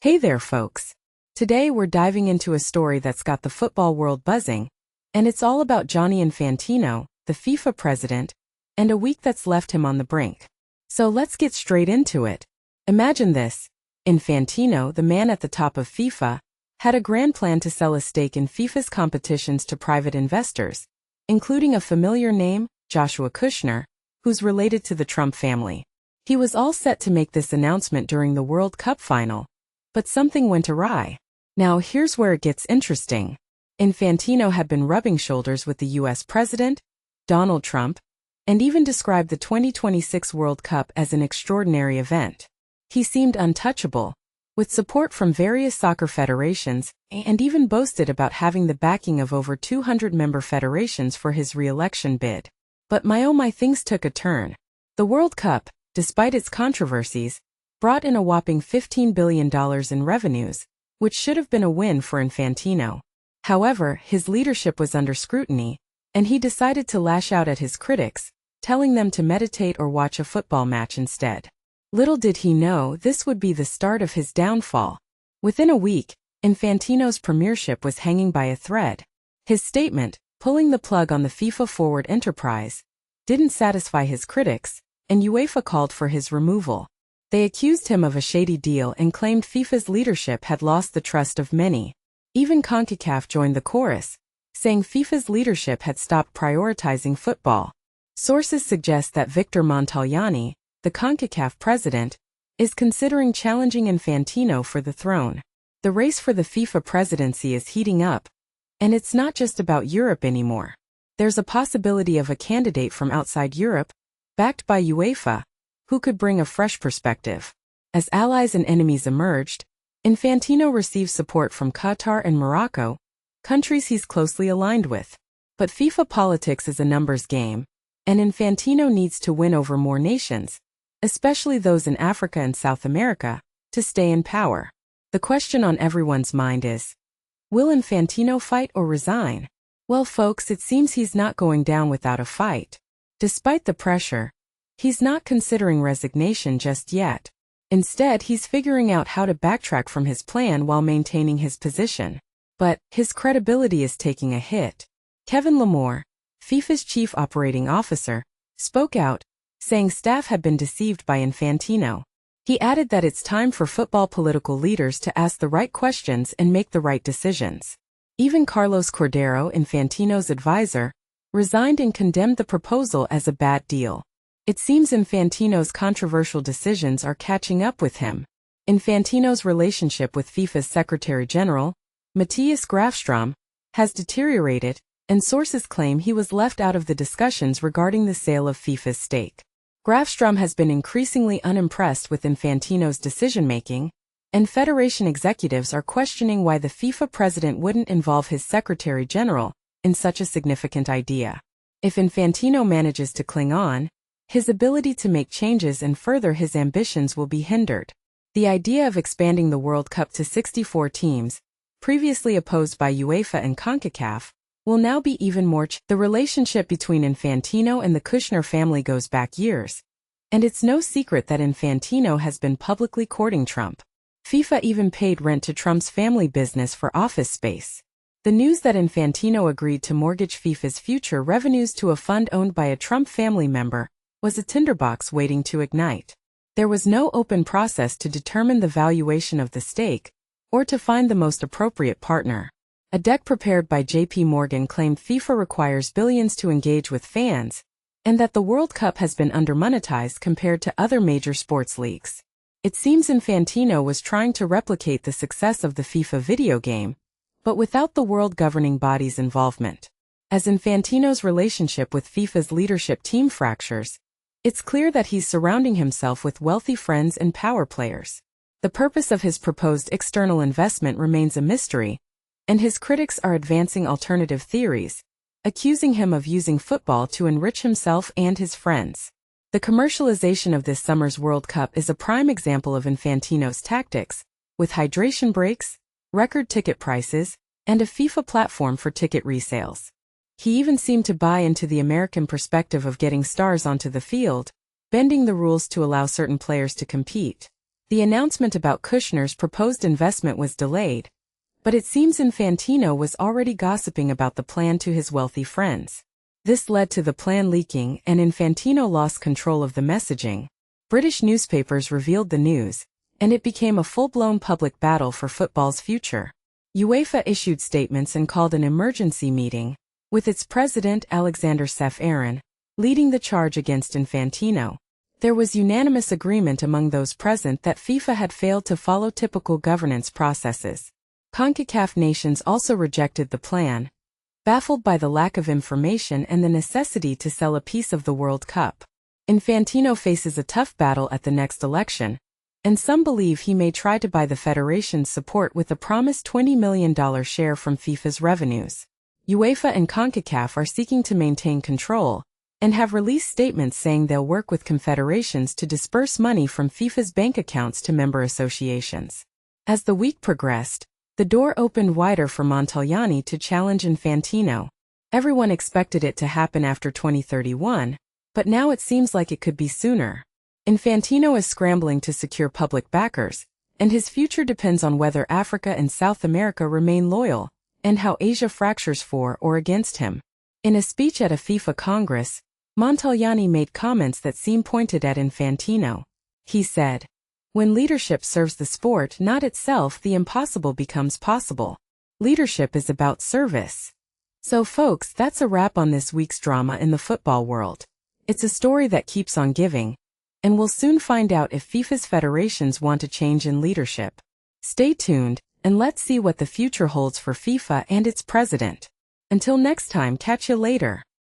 Hey there, folks. Today we're diving into a story that's got the football world buzzing, and it's all about Gianni Infantino, the FIFA president, and a week that's left him on the brink. So let's get straight into it. Imagine this. Infantino, the man at the top of FIFA, had a grand plan to sell a stake in FIFA's competitions to private investors, including a familiar name, Joshua Kushner, who's related to the Trump family. He was all set to make this announcement during the World Cup final, but something went awry. Now here's where it gets interesting. Infantino had been rubbing shoulders with the US President, Donald Trump, and even described the 2026 World Cup as an extraordinary event. He seemed untouchable, with support from various soccer federations, and even boasted about having the backing of over 200 member federations for his re-election bid. But my things took a turn. The World Cup, despite its controversies, brought in a whopping $15 billion in revenues, which should have been a win for Infantino. However, his leadership was under scrutiny, and he decided to lash out at his critics, telling them to meditate or watch a football match instead. Little did he know this would be the start of his downfall. Within a week, Infantino's premiership was hanging by a thread. His statement, pulling the plug on the FIFA Forward enterprise, didn't satisfy his critics, and UEFA called for his removal. They accused him of a shady deal and claimed FIFA's leadership had lost the trust of many. Even Concacaf joined the chorus, saying FIFA's leadership had stopped prioritizing football. Sources suggest that Victor Montagliani, the Concacaf president, is considering challenging Infantino for the throne. The race for the FIFA presidency is heating up, and it's not just about Europe anymore. There's a possibility of a candidate from outside Europe, backed by UEFA, who could bring a fresh perspective. As allies and enemies emerged, Infantino received support from Qatar and Morocco, countries he's closely aligned with. But FIFA politics is a numbers game, and Infantino needs to win over more nations, especially those in Africa and South America, to stay in power. The question on everyone's mind is, will Infantino fight or resign? Well, folks, it seems he's not going down without a fight. Despite the pressure, he's not considering resignation just yet. Instead, he's figuring out how to backtrack from his plan while maintaining his position. But his credibility is taking a hit. Kevin Lamore, FIFA's chief operating officer, spoke out, saying staff had been deceived by Infantino. He added that it's time for football political leaders to ask the right questions and make the right decisions. Even Carlos Cordero, Infantino's advisor, resigned and condemned the proposal as a bad deal. It seems Infantino's controversial decisions are catching up with him. Infantino's relationship with FIFA's Secretary General, Matthias Grafstrom, has deteriorated, and sources claim he was left out of the discussions regarding the sale of FIFA's stake. Grafstrom has been increasingly unimpressed with Infantino's decision-making, and federation executives are questioning why the FIFA president wouldn't involve his Secretary General in such a significant idea. If Infantino manages to cling on, his ability to make changes and further his ambitions will be hindered. The idea of expanding the World Cup to 64 teams, previously opposed by UEFA and CONCACAF, will now be even more The relationship between Infantino and the Kushner family goes back years, and it's no secret that Infantino has been publicly courting Trump. FIFA even paid rent to Trump's family business for office space. The news that Infantino agreed to mortgage FIFA's future revenues to a fund owned by a Trump family member was a tinderbox waiting to ignite. There was no open process to determine the valuation of the stake, or to find the most appropriate partner. A deck prepared by JP Morgan claimed FIFA requires billions to engage with fans, and that the World Cup has been undermonetized compared to other major sports leagues. It seems Infantino was trying to replicate the success of the FIFA video game, but without the world governing body's involvement. As Infantino's relationship with FIFA's leadership team fractures, it's clear that he's surrounding himself with wealthy friends and power players. The purpose of his proposed external investment remains a mystery, and his critics are advancing alternative theories, accusing him of using football to enrich himself and his friends. The commercialization of this summer's World Cup is a prime example of Infantino's tactics, with hydration breaks, record ticket prices, and a FIFA platform for ticket resales. He even seemed to buy into the American perspective of getting stars onto the field, bending the rules to allow certain players to compete. The announcement about Kushner's proposed investment was delayed, but it seems Infantino was already gossiping about the plan to his wealthy friends. This led to the plan leaking and Infantino lost control of the messaging. British newspapers revealed the news, and it became a full-blown public battle for football's future. UEFA issued statements and called an emergency meeting, with its president Alexander Sef-Aaron leading the charge against Infantino. There was unanimous agreement among those present that FIFA had failed to follow typical governance processes. Concacaf nations also rejected the plan, baffled by the lack of information and the necessity to sell a piece of the World Cup. Infantino faces a tough battle at the next election, and some believe he may try to buy the federation's support with a promised $20 million share from FIFA's revenues. UEFA and Concacaf are seeking to maintain control, and have released statements saying they'll work with confederations to disperse money from FIFA's bank accounts to member associations. As the week progressed, the door opened wider for Montagliani to challenge Infantino. Everyone expected it to happen after 2031, but now it seems like it could be sooner. Infantino is scrambling to secure public backers, and his future depends on whether Africa and South America remain loyal, and how Asia fractures for or against him. In a speech at a FIFA Congress, Montagliani made comments that seem pointed at Infantino. He said, "When leadership serves the sport, not itself, the impossible becomes possible. Leadership is about service." So folks, that's a wrap on this week's drama in the football world. It's a story that keeps on giving, and we'll soon find out if FIFA's federations want a change in leadership. Stay tuned, and let's see what the future holds for FIFA and its president. Until next time, catch you later.